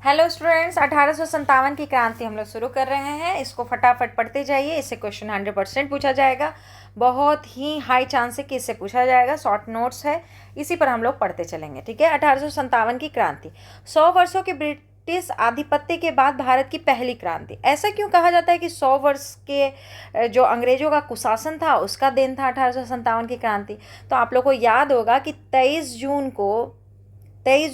Hello students, 1857 की क्रांति हम लोग शुरू कर रहे हैं। इसको फटाफट पढ़ते जाइए। इससे क्वेश्चन 100% पूछा जाएगा। बहुत ही हाई चांस है कि इससे पूछा जाएगा। शॉर्ट नोट्स है, इसी पर हम लोग पढ़ते चलेंगे। ठीक है। 1857 की क्रांति 100 वर्षों के ब्रिटिश आधिपत्य के बाद भारत की पहली क्रांति। ऐसा क्यों कहा जाता है कि 100 वर्ष के जो अंग्रेजों का कुशासन था उसका देन था 1857 की क्रांति? तो आप लोग को याद होगा कि 23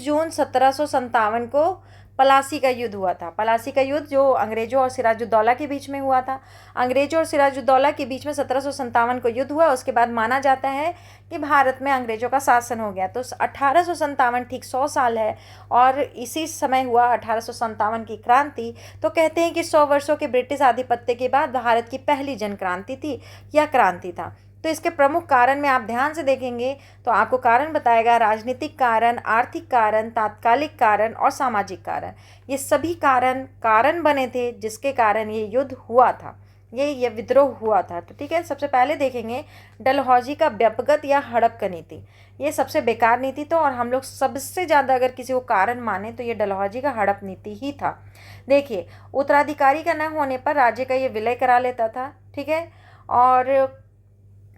जून 1757 को पलासी का युद्ध हुआ था। पलासी का युद्ध जो अंग्रेजों और सिराजुद्दौला के बीच में हुआ था। अंग्रेजों और सिराजुद्दौला के बीच में 1757 को युद्ध हुआ। उसके बाद माना जाता है कि भारत में अंग्रेजों का शासन हो गया। तो 1857 ठीक 100 साल है और इसी समय हुआ 1857 की क्रांति। तो कहते हैं कि 100 वर्षों के ब्रिटिश आधिपत्य के बाद भारत की पहली जन क्रांति थी या क्रांति था। तो इसके प्रमुख कारण में आप ध्यान से देखेंगे तो आपको कारण बताएगा राजनीतिक कारण, आर्थिक कारण, तात्कालिक कारण और सामाजिक कारण। ये सभी कारण बने थे जिसके कारण ये युद्ध हुआ था, ये विद्रोह हुआ था। तो ठीक है, सबसे पहले देखेंगे डलहौजी का व्यपगत या हड़प का नीति। ये सबसे बेकार नीति तो, और हम लोग सबसे ज़्यादा अगर किसी को कारण माने तो ये डलहौजी का हड़प नीति ही था। देखिए, उत्तराधिकारी का न होने पर राज्य का ये विलय करा लेता था। ठीक है। और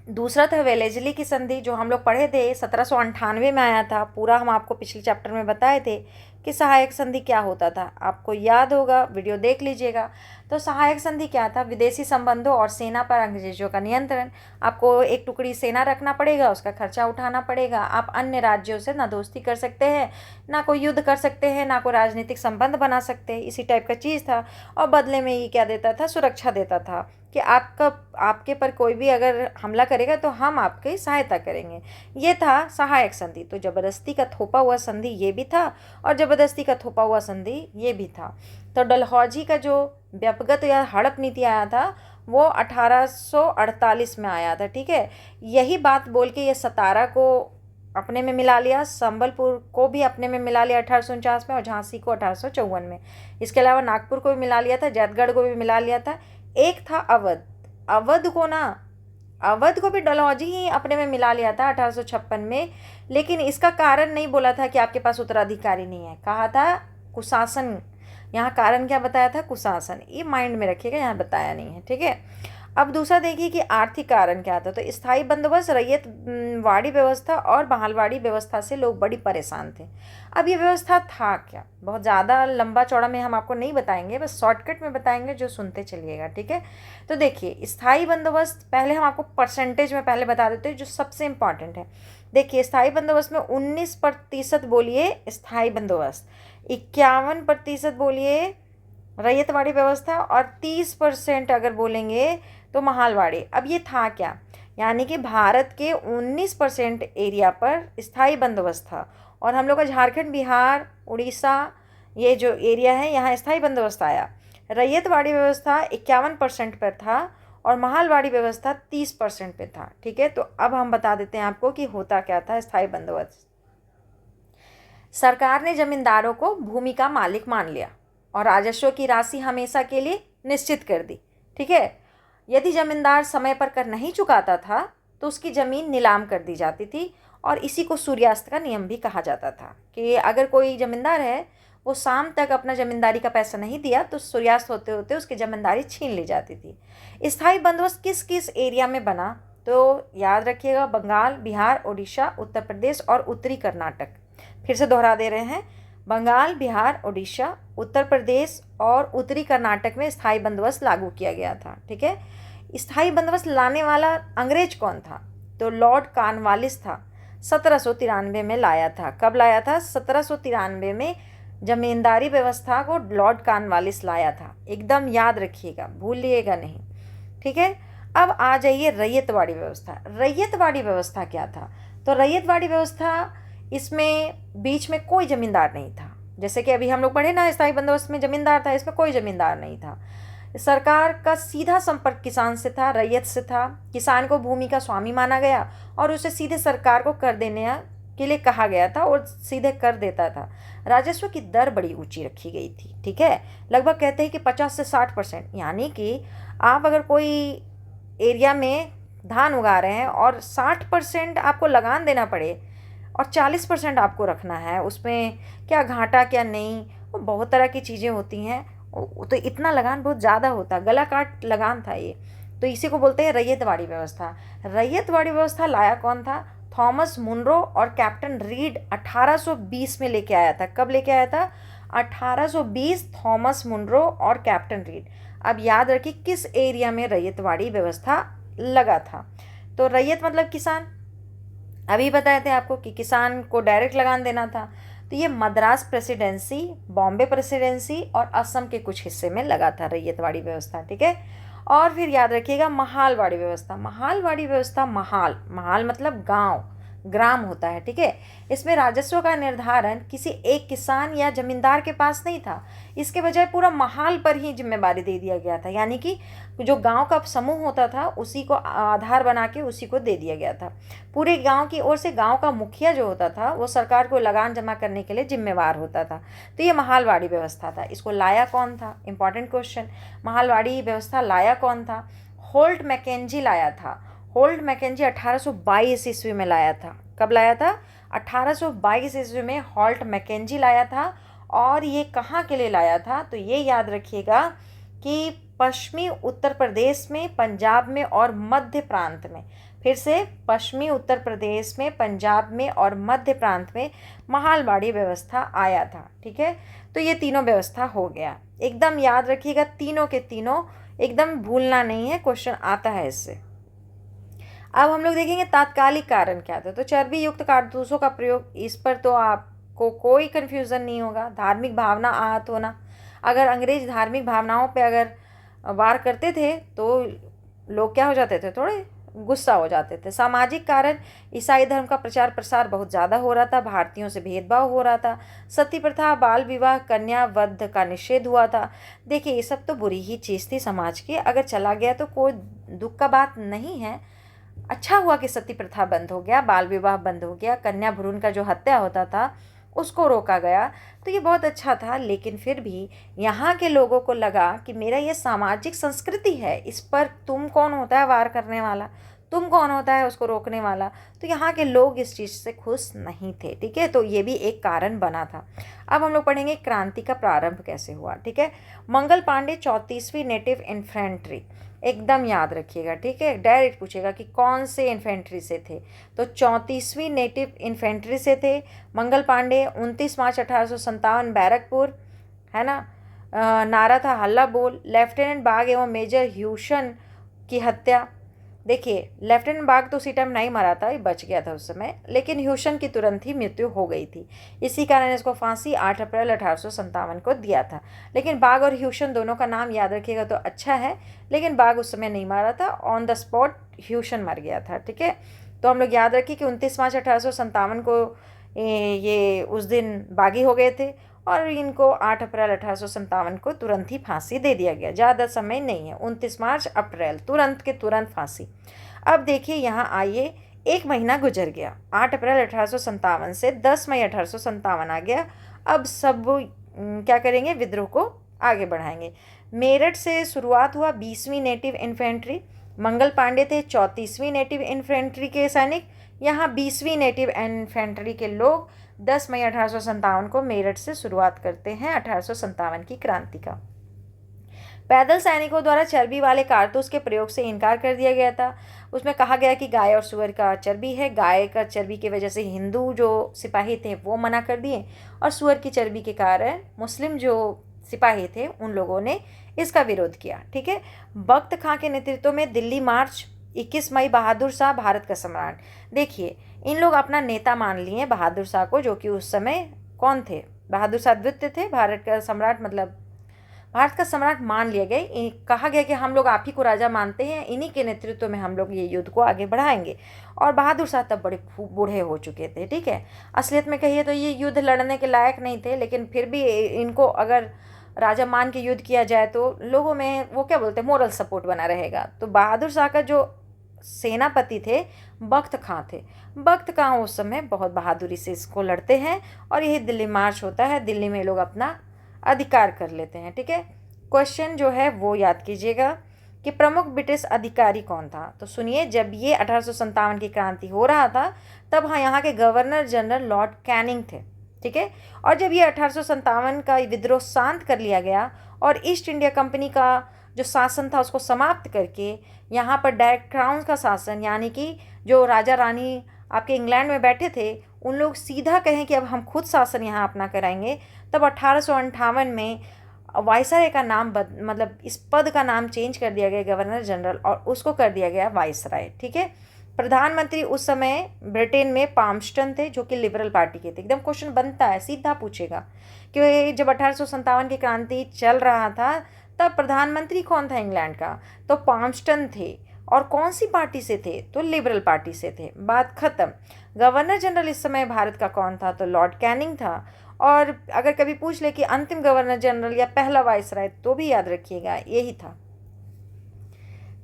दूसरा था वेलेजली की संधि, जो हम लोग पढ़े थे 1798 में आया था। पूरा हम आपको पिछले चैप्टर में बताए थे कि सहायक संधि क्या होता था। आपको याद होगा, वीडियो देख लीजिएगा। तो सहायक संधि क्या था? विदेशी संबंधों और सेना पर अंग्रेजों का नियंत्रण। आपको एक टुकड़ी सेना रखना पड़ेगा, उसका खर्चा उठाना पड़ेगा। आप अन्य राज्यों से ना दोस्ती कर सकते हैं, ना कोई युद्ध कर सकते हैं, ना कोई राजनीतिक संबंध बना सकते हैं। इसी टाइप का चीज़ था। और बदले में ये क्या देता था? सुरक्षा देता था कि आपके पर कोई भी अगर हमला करेगा तो हम आपकी सहायता करेंगे। ये था सहायक संधि। तो जबरदस्ती का थोपा हुआ संधि ये भी था, और जबरदस्ती का थोपा हुआ संधि ये भी था। तो डलहौजी का जो व्यपगत या हड़प नीति आया था वो 1848 में आया था। ठीक है। यही बात बोल के ये सतारा को अपने में मिला लिया, संबलपुर को भी अपने में मिला लिया 1849 में, और झांसी को 1854 में। इसके अलावा नागपुर को भी मिला लिया था, जैतगढ़ को भी मिला लिया था। एक था अवध। अवध को भी डलहौजी ही अपने में मिला लिया था 1856 में। लेकिन इसका कारण नहीं बोला था कि आपके पास उत्तराधिकारी नहीं है, कहा था कुशासन। यहाँ कारण क्या बताया था? कुशासन। ये माइंड में रखिएगा, यहाँ बताया नहीं है। ठीक है। अब दूसरा देखिए कि आर्थिक कारण क्या था। तो स्थायी बंदोबस्त, रैयत वाड़ी व्यवस्था और बहालवाड़ी व्यवस्था से लोग बड़ी परेशान थे। अब ये व्यवस्था था क्या? बहुत ज़्यादा लंबा चौड़ा में हम आपको नहीं बताएंगे, बस शॉर्टकट में बताएंगे, जो सुनते चलिएगा। ठीक है। तो देखिए, स्थायी बंदोबस्त पहले हम आपको परसेंटेज में पहले बता देते हैं, जो सबसे इम्पॉर्टेंट है। देखिए, स्थायी बंदोबस्त में 19% बोलिए स्थायी बंदोबस्त, 51% बोलिए रैयतवाड़ी व्यवस्था, और 30% अगर बोलेंगे तो महालवाड़ी। अब ये था क्या? यानी कि भारत के 19% एरिया पर स्थायी बंदोबस्त था, और हम लोग का झारखंड, बिहार, उड़ीसा, ये जो एरिया है यहाँ स्थायी बंदोबस्त आया। रैयतवाड़ी व्यवस्था 51% पर था और महालवाड़ी व्यवस्था 30% पे था। ठीक है। तो अब हम बता देते हैं आपको कि होता क्या था स्थायी बंदोबस्त। सरकार ने जमींदारों को भूमि का मालिक मान लिया और राजस्व की राशि हमेशा के लिए निश्चित कर दी। ठीक है। यदि जमींदार समय पर कर नहीं चुकाता था तो उसकी ज़मीन नीलाम कर दी जाती थी, और इसी को सूर्यास्त का नियम भी कहा जाता था कि अगर कोई ज़मींदार है, वो शाम तक अपना ज़मींदारी का पैसा नहीं दिया तो सूर्यास्त होते होते उसकी ज़मींदारी छीन ली जाती थी। स्थायी बंदोबस्त किस किस एरिया में बना? तो याद रखिएगा, बंगाल, बिहार, उड़ीसा, उत्तर प्रदेश और उत्तरी कर्नाटक। फिर से दोहरा दे रहे हैं, बंगाल, बिहार, उड़ीसा, उत्तर प्रदेश और उत्तरी कर्नाटक में स्थायी बंदोबस्त लागू किया गया था। ठीक है। स्थायी बंदोबस्त लाने वाला अंग्रेज कौन था? तो लॉर्ड कॉर्नवालिस था। 1793 में लाया था। कब लाया था? 1793 में जमींदारी व्यवस्था को लॉर्ड कॉर्नवालिस लाया था। एकदम याद रखिएगा, भूलिएगा नहीं। ठीक है। अब आ जाइए रैयतवाड़ी व्यवस्था। रैयतवाड़ी व्यवस्था क्या था? तो रैयतवाड़ी व्यवस्था, इसमें बीच में कोई जमींदार नहीं था। जैसे कि अभी हम लोग पढ़े ना, स्थायी बंदोबस्त में जमींदार था, इसमें कोई जमींदार नहीं था। सरकार का सीधा संपर्क किसान से था, रैयत से था। किसान को भूमि का स्वामी माना गया और उसे सीधे सरकार को कर देने के लिए कहा गया था और सीधे कर देता था। राजस्व की दर बड़ी ऊंची रखी गई थी। ठीक है। लगभग कहते हैं कि 50 से 60%। यानी कि आप अगर कोई एरिया में धान उगा रहे हैं और 60% आपको लगान देना पड़े और 40% आपको रखना है, उसमें क्या घाटा क्या नहीं, वो बहुत तरह की चीज़ें होती हैं। तो इतना लगान बहुत ज़्यादा होता, गला काट लगान था ये। तो इसी को बोलते हैं रैयतवाड़ी व्यवस्था। रैयतवाड़ी व्यवस्था लाया कौन था? थॉमस मुनरो और कैप्टन रीड 1820 में लेके आया था। कब लेके आया था? 1820, थॉमस मुनरो और कैप्टन रीड। अब याद रखिए किस एरिया में रैयतवाड़ी व्यवस्था लगा था। तो रैयत मतलब किसान, अभी बताए थे आपको कि किसान को डायरेक्ट लगान देना था। तो ये मद्रास प्रेसिडेंसी, बॉम्बे प्रेसिडेंसी और असम के कुछ हिस्से में लगा था रैयतवाड़ी व्यवस्था, ठीक है। और फिर याद रखिएगा महालवाड़ी व्यवस्था। महालवाड़ी व्यवस्था, महाल, महाल मतलब गांव, ग्राम होता है, ठीक है। इसमें राजस्व का निर्धारण किसी एक किसान या जमींदार के पास नहीं था, इसके बजाय पूरा महाल पर ही जिम्मेदारी दे दिया गया था। यानी कि जो गांव का समूह होता था उसी को आधार बना के उसी को दे दिया गया था। पूरे गांव की ओर से गांव का मुखिया जो होता था वो सरकार को लगान जमा करने के लिए जिम्मेवार होता था। तो ये महालवाड़ी व्यवस्था था। इसको लाया कौन था? Important question. महालवाड़ी व्यवस्था लाया कौन था? होल्ट मैकेंजी लाया था। होल्ट मैकेंजी 1822 ईस्वी में लाया था। कब लाया था? 1822 ईस्वी में होल्ट मैकेंजी लाया था। और ये कहाँ के लिए लाया था? तो ये याद रखिएगा कि पश्चिमी उत्तर प्रदेश में, पंजाब में और मध्य प्रांत में, फिर से पश्चिमी उत्तर प्रदेश में, पंजाब में और मध्य प्रांत में महालवाड़ी व्यवस्था आया था, ठीक है। तो ये तीनों व्यवस्था हो गया। एकदम याद रखिएगा, तीनों के तीनों एकदम भूलना नहीं है, क्वेश्चन आता है इससे। अब हम लोग देखेंगे तात्कालिक कारण क्या था। तो चर्बी युक्त कारतूसों का प्रयोग, इस पर तो आपको कोई कन्फ्यूज़न नहीं होगा। धार्मिक भावना आहत होना, अगर अंग्रेज धार्मिक भावनाओं पे अगर वार करते थे तो लोग क्या हो जाते थे? थोड़े गुस्सा हो जाते थे। सामाजिक कारण, ईसाई धर्म का प्रचार प्रसार बहुत ज़्यादा हो रहा था, भारतीयों से भेदभाव हो रहा था, सती प्रथा, बाल विवाह, कन्या वध का निषेध हुआ था। देखिए ये सब तो बुरी ही चीज़ थी समाज की, अगर चला गया तो कोई दुख का बात नहीं है। अच्छा हुआ कि सती प्रथा बंद हो गया, बाल विवाह बंद हो गया, कन्या भ्रूण का जो हत्या होता था उसको रोका गया, तो ये बहुत अच्छा था। लेकिन फिर भी यहाँ के लोगों को लगा कि मेरा ये सामाजिक संस्कृति है, इस पर तुम कौन होता है वार करने वाला, तुम कौन होता है उसको रोकने वाला। तो यहाँ के लोग इस चीज़ से खुश नहीं थे, ठीक है। तो ये भी एक कारण बना था। अब हम लोग पढ़ेंगे क्रांति का प्रारंभ कैसे हुआ, ठीक है। मंगल पांडे 34वीं नेटिव इन्फेंट्री, एकदम याद रखिएगा, ठीक है। डायरेक्ट पूछेगा कि कौन से इन्फेंट्री से थे, तो 34वीं नेटिव इन्फेंट्री से थे मंगल पांडे। 29 मार्च 1857 बैरकपुर, है ना। नारा था हल्ला बोल। लेफ्टिनेंट बाग एवं मेजर ह्यूशन की हत्या। देखिए लेफ्टिनेंट बाग तो उसी टाइम नहीं मरा था, ये बच गया था उस समय, लेकिन ह्यूशन की तुरंत ही मृत्यु हो गई थी। इसी कारण इसको फांसी 8 अप्रैल 1857 को दिया था। लेकिन बाग और ह्यूशन दोनों का नाम याद रखिएगा तो अच्छा है, लेकिन बाग उस समय नहीं मारा था, ऑन द स्पॉट ह्यूशन मर गया था, ठीक है। तो हम लोग याद रखिए कि 29 मार्च 1857 को ये उस दिन बागी हो गए थे और इनको 8 अप्रैल 1857 को तुरंत ही फांसी दे दिया गया। ज़्यादा समय नहीं है, 29 मार्च अप्रैल, तुरंत के तुरंत फांसी। अब देखिए यहाँ आइए, एक महीना गुजर गया, 8 अप्रैल 1857 से 10 मई 1857 आ गया। अब सब क्या करेंगे? विद्रोह को आगे बढ़ाएंगे। मेरठ से शुरुआत हुआ 20वीं नेटिव इन्फेंट्री, मंगल पांडे थे 34वीं नेटिव इन्फेंट्री के सैनिक, यहाँ 20वीं नेटिव इन्फेंट्री के लोग 10 मई 1857 को मेरठ से शुरुआत करते हैं 1857 की क्रांति का। पैदल सैनिकों द्वारा चर्बी वाले कारतूस के प्रयोग से इनकार कर दिया गया था। उसमें कहा गया कि गाय और सुअर का चर्बी है, गाय का चर्बी की वजह से हिंदू जो सिपाही थे वो मना कर दिए, और सुअर की चर्बी के कारण मुस्लिम जो सिपाही थे उन लोगों ने इसका विरोध किया, ठीक है। बख्त खां के नेतृत्व में दिल्ली मार्च, 21 मई बहादुर शाह भारत का सम्राट। देखिए इन लोग अपना नेता मान लिए बहादुर शाह को, जो कि उस समय कौन थे? बहादुर शाह द्वितीय थे, भारत का सम्राट, मतलब भारत का सम्राट मान लिया गया। कहा गया कि हम लोग आप ही को राजा मानते हैं, इन्हीं के नेतृत्व में हम लोग ये युद्ध को आगे बढ़ाएंगे। और बहादुर शाह तब बड़े बूढ़े हो चुके थे, ठीक है। असलियत में कहिए तो ये युद्ध लड़ने के लायक नहीं थे, लेकिन फिर भी इनको अगर राजा मान के युद्ध किया जाए तो लोगों में वो क्या बोलते हैं, मोरल सपोर्ट बना रहेगा। तो बहादुर शाह का जो सेनापति थे बख्त खां थे। बख्त खां उस समय बहुत बहादुरी से इसको लड़ते हैं और यही दिल्ली मार्च होता है, दिल्ली में लोग अपना अधिकार कर लेते हैं, ठीक है। क्वेश्चन जो है वो याद कीजिएगा कि प्रमुख ब्रिटिश अधिकारी कौन था। तो सुनिए, जब ये 1857 की क्रांति हो रहा था तब हाँ यहाँ के गवर्नर जनरल लॉर्ड कैनिंग थे, ठीक है। और जब ये 1857 का विद्रोह शांत कर लिया गया और ईस्ट इंडिया कंपनी का जो शासन था उसको समाप्त करके यहाँ पर डायरेक्ट क्राउन का शासन, यानी कि जो राजा रानी आपके इंग्लैंड में बैठे थे उन लोग सीधा कहें कि अब हम खुद शासन यहाँ अपना कराएंगे, तब 1858 में वायसराय का नाम मतलब इस पद का नाम चेंज कर दिया गया गवर्नर जनरल और उसको कर दिया गया वायसराय, ठीक है। प्रधानमंत्री उस समय ब्रिटेन में पाम्स्टन थे जो कि लिबरल पार्टी के थे। एकदम क्वेश्चन बनता है, सीधा पूछेगा कि जब 1857 की क्रांति चल रहा था तब प्रधानमंत्री कौन था इंग्लैंड का, तो पाम्स्टन थे। और कौन सी पार्टी से थे, तो लिबरल पार्टी से थे। बात खत्म। गवर्नर जनरल इस समय भारत का कौन था, तो लॉर्ड कैनिंग था। और अगर कभी पूछ ले कि अंतिम गवर्नर जनरल या पहला वायसराय, तो भी याद रखिएगा यही था,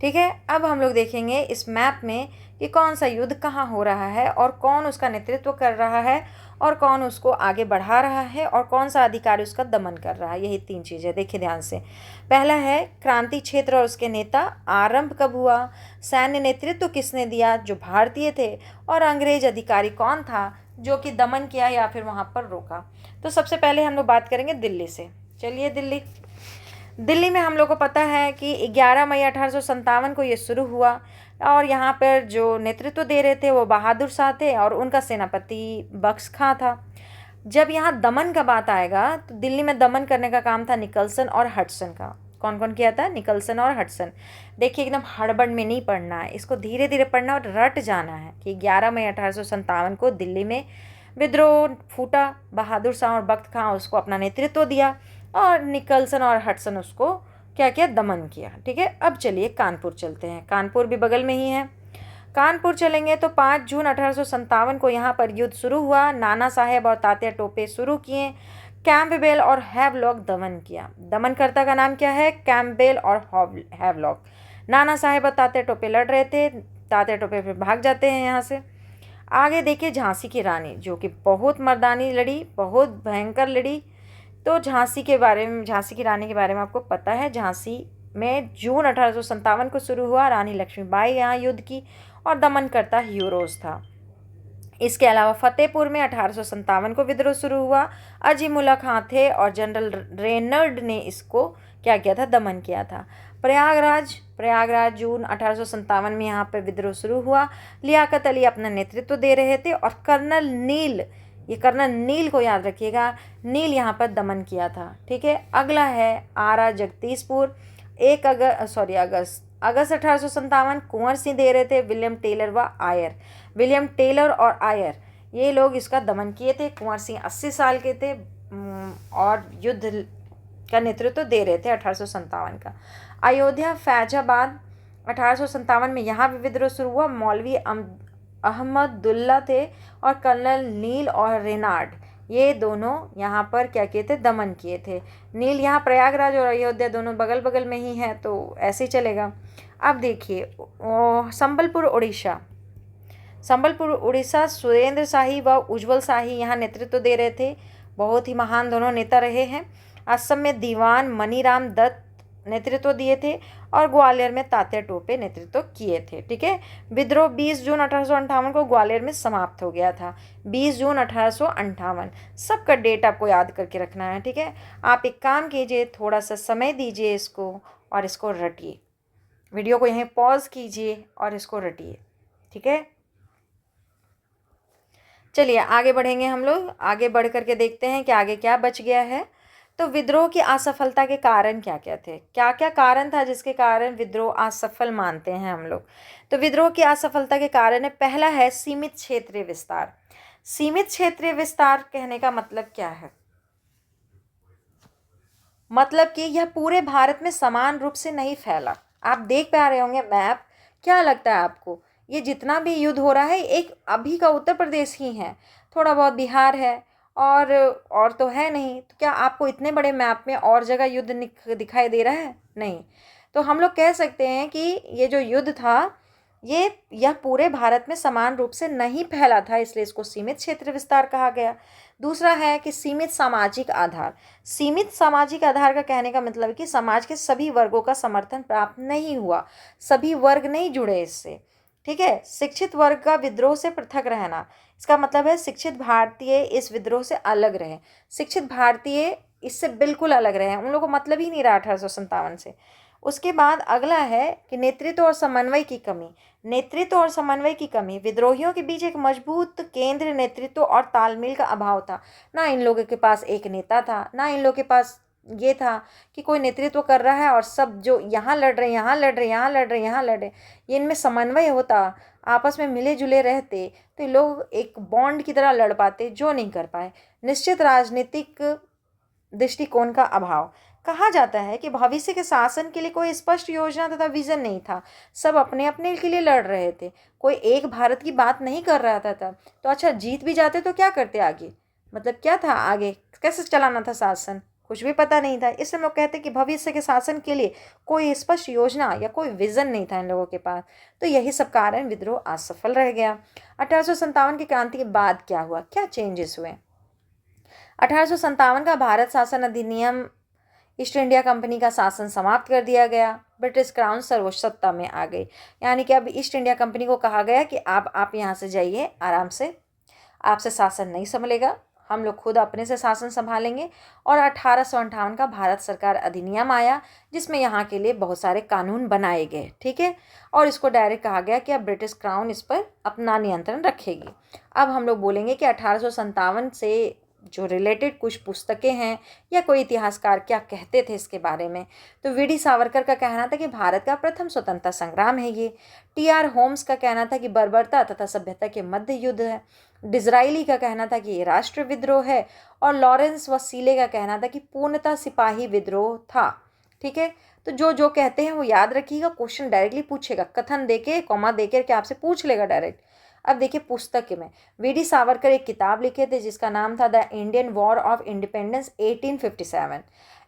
ठीक है। अब हम लोग देखेंगे इस मैप में कि कौन सा युद्ध कहाँ हो रहा है और कौन उसका नेतृत्व कर रहा है और कौन उसको आगे बढ़ा रहा है और कौन सा अधिकारी उसका दमन कर रहा है। यही 3 चीज़ें देखिए ध्यान से। पहला है क्रांति क्षेत्र और उसके नेता, आरंभ कब हुआ, सैन्य नेतृत्व किसने दिया जो भारतीय थे, और अंग्रेज अधिकारी कौन था जो कि दमन किया या फिर वहाँ पर रोका। तो सबसे पहले हम लोग बात करेंगे दिल्ली से। चलिए दिल्ली में हम लोग को पता है कि 11 मई 1857 को ये शुरू हुआ और यहाँ पर जो नेतृत्व दे रहे थे वो बहादुर शाह थे और उनका सेनापति बख्श खां था। जब यहाँ दमन का बात आएगा तो दिल्ली में दमन करने का काम था निकलसन और हडसन का। कौन कौन किया था, निकलसन और हडसन। देखिए एकदम हड़बड़ में नहीं पढ़ना है, इसको धीरे धीरे पढ़ना और रट जाना है कि 11 मई 1857 को दिल्ली में विद्रोह फूटा, बहादुर शाह और बख्श खां उसको अपना नेतृत्व दिया और निकलसन और हडसन उसको क्या किया, दमन किया, ठीक है। अब चलिए कानपुर चलते हैं, कानपुर भी बगल में ही है। कानपुर चलेंगे तो 5 जून 1857 को यहाँ पर युद्ध शुरू हुआ। नाना साहेब और तात्या टोपे शुरू किए, कैम्पबेल और हैवलॉक दमन किया। दमनकर्ता का नाम क्या है, कैम्पबेल और हैवलॉक। नाना साहेब और तात्या टोपे लड़ रहे थे, तात्या टोपे फिर भाग जाते हैं यहाँ से। आगे देखिए झांसी की रानी जो कि बहुत मर्दानी लड़ी, बहुत भयंकर लड़ी। तो झांसी के बारे में, झांसी की रानी के बारे में आपको पता है, झांसी में जून 1857 को शुरू हुआ। रानी लक्ष्मीबाई यहाँ युद्ध की और दमनकर्ता ह्यूरोज था। इसके अलावा फतेहपुर में 1857 को विद्रोह शुरू हुआ। अजीमुल्ला खां थे और जनरल रेनल्ड ने इसको क्या किया था, दमन किया था। प्रयागराज जून 1857 में यहाँ पर विद्रोह शुरू हुआ। लियाकत अली अपना नेतृत्व दे रहे थे और कर्नल नील, ये कर्नल नील को याद रखिएगा, नील यहाँ पर दमन किया था, ठीक है। अगला है आरा जगदीशपुर। अगस्त 1857 कुंवर सिंह दे रहे थे, विलियम टेलर और आयर ये लोग इसका दमन किए थे। कुंवर सिंह 80 साल के थे और युद्ध का नेतृत्व दे रहे थे 1857 का। अयोध्या फैजाबाद 1857 में यहाँ भी विद्रोह शुरू हुआ। मौलवी अहमदुल्ला थे और कर्नल नील और रेनार्ड ये दोनों यहाँ पर क्या किए थे, दमन किए थे। नील यहाँ प्रयागराज और अयोध्या दोनों बगल बगल में ही हैं तो ऐसे ही चलेगा। अब देखिए संबलपुर उड़ीसा सुरेंद्र शाही व उज्जवल शाही यहाँ नेतृत्व दे रहे थे, बहुत ही महान दोनों नेता रहे हैं। असम में दीवान मनीराम दत्त नेतृत्व दिए थे और ग्वालियर में तात्या टोपे नेतृत्व किए थे, ठीक है। विद्रोह 20 जून 1858 को ग्वालियर में समाप्त हो गया था। 20 जून 1858 सबका डेट आपको याद करके रखना है, ठीक है। आप एक काम कीजिए, थोड़ा सा समय दीजिए इसको और इसको रटिए। वीडियो को यहीं पॉज कीजिए और इसको रटिए, ठीक है। चलिए आगे बढ़ेंगे, हम लोग आगे बढ़ करके देखते हैं कि आगे क्या बच गया है। तो विद्रोह की असफलता के कारण क्या क्या थे, क्या क्या कारण था जिसके कारण विद्रोह असफल मानते हैं हम लोग। तो विद्रोह की असफलता के कारण है, पहला है सीमित क्षेत्रीय विस्तार। सीमित क्षेत्रीय विस्तार कहने का मतलब क्या है, मतलब कि यह पूरे भारत में समान रूप से नहीं फैला। आप देख पा रहे होंगे मैप, क्या लगता है आपको ये जितना भी युद्ध हो रहा है एक अभी का उत्तर प्रदेश ही है, थोड़ा बहुत बिहार है और तो है नहीं। तो क्या आपको इतने बड़े मैप में और जगह युद्ध दिखाई दे रहा है, नहीं। तो हम लोग कह सकते हैं कि ये जो युद्ध था यह पूरे भारत में समान रूप से नहीं फैला था, इसलिए इसको सीमित क्षेत्र विस्तार कहा गया। दूसरा है कि सीमित सामाजिक आधार। सीमित सामाजिक आधार का कहने का मतलब है कि समाज के सभी वर्गों का समर्थन प्राप्त नहीं हुआ, सभी वर्ग नहीं जुड़े इससे। ठीक है। शिक्षित वर्ग का विद्रोह से पृथक रहना, इसका मतलब है शिक्षित भारतीय इस विद्रोह से अलग रहे। शिक्षित भारतीय इससे बिल्कुल अलग रहे, उन लोगों को मतलब ही नहीं रहा 1857 से। उसके बाद अगला है कि नेतृत्व और समन्वय की कमी। नेतृत्व और समन्वय की कमी, विद्रोहियों के बीच एक मजबूत केंद्र नेतृत्व और तालमेल का अभाव था। ना इन लोगों के पास एक नेता था, ना इन लोगों के पास ये था कि कोई नेतृत्व कर रहा है और सब जो यहाँ लड़ रहे, यहाँ लड़ रहे, यहाँ लड़ रहे, यहाँ लड़ रहे, ये इनमें समन्वय होता, आपस में मिले जुले रहते, तो ये लोग एक बॉन्ड की तरह लड़ पाते, जो नहीं कर पाए। निश्चित राजनीतिक दृष्टिकोण का अभाव। कहा जाता है कि भविष्य के शासन के लिए कोई स्पष्ट योजना तथा विजन नहीं था, सब अपने अपने के लिए लड़ रहे थे, कोई एक भारत की बात नहीं कर रहा था तब। तो अच्छा, जीत भी जाते तो क्या करते आगे, मतलब क्या था आगे, कैसे चलाना था शासन, कुछ भी पता नहीं था। इसलिए हम लोग कहते हैं कि भविष्य के शासन के लिए कोई स्पष्ट योजना या कोई विजन नहीं था इन लोगों के पास। तो यही सब कारण विद्रोह असफल रह गया। 1857 की क्रांति के बाद क्या हुआ, क्या चेंजेस हुए। 1857 का भारत शासन अधिनियम ईस्ट इंडिया कंपनी का शासन समाप्त कर दिया गया, ब्रिटिश क्राउन सर्वोच्च सत्ता में आ गई। यानी कि अब ईस्ट इंडिया कंपनी को कहा गया कि आप यहाँ से जाइए आराम से, आपसे शासन नहीं संभलेगा, हम लोग खुद अपने से शासन संभालेंगे। और 1858 का भारत सरकार अधिनियम आया, जिसमें यहाँ के लिए बहुत सारे कानून बनाए गए, ठीक है। और इसको डायरेक्ट कहा गया कि अब ब्रिटिश क्राउन इस पर अपना नियंत्रण रखेगी। अब हम लोग बोलेंगे कि 1857 से जो रिलेटेड कुछ पुस्तकें हैं या कोई इतिहासकार क्या कहते थे इसके बारे में। तो वी डी सावरकर का कहना था कि भारत का प्रथम स्वतंत्रता संग्राम है ये। टी आर होम्स का कहना था कि बर्बरता तथा सभ्यता के मध्य युद्ध है। डिज़राइली का कहना था कि ये राष्ट्र विद्रोह है। और लॉरेंस वसीले का कहना था कि पूर्णतः सिपाही विद्रोह था, ठीक है। तो जो जो कहते हैं वो याद रखिएगा, क्वेश्चन डायरेक्टली पूछेगा, कथन देके कॉमा देकर के आपसे पूछ लेगा डायरेक्ट। अब देखिए पुस्तक में वी डी सावरकर एक किताब लिखे थे जिसका नाम था the Indian war of independence 1857।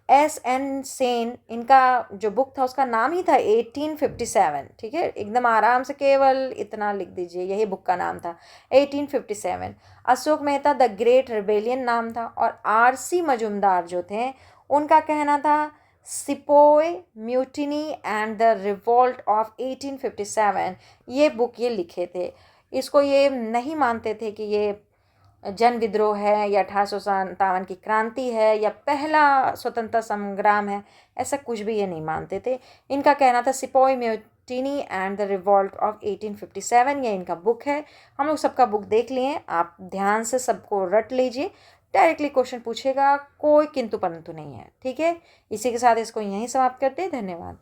S N Sen इनका जो बुक था उसका नाम ही था 1857, ठीक है। एकदम आराम से केवल इतना लिख दीजिए, यही बुक का नाम था 1857। Ashok Mehta the great rebellion नाम था। और आर सी मजुमदार जो थे उनका कहना था sepoy mutiny and the revolt of 1857, ये बुक ये लिखे थे। इसको ये नहीं मानते थे कि ये जन विद्रोह है या 1857 की क्रांति है या पहला स्वतंत्रता संग्राम है, ऐसा कुछ भी ये नहीं मानते थे। इनका कहना था sepoy mutiny and the revolt of 1857, ये इनका बुक है। हम लोग सबका बुक देख लिए, आप ध्यान से सबको रट लीजिए, डायरेक्टली क्वेश्चन पूछेगा, कोई किंतु परंतु नहीं है, ठीक है। इसी के साथ इसको यहीं समाप्त करते हैं। धन्यवाद।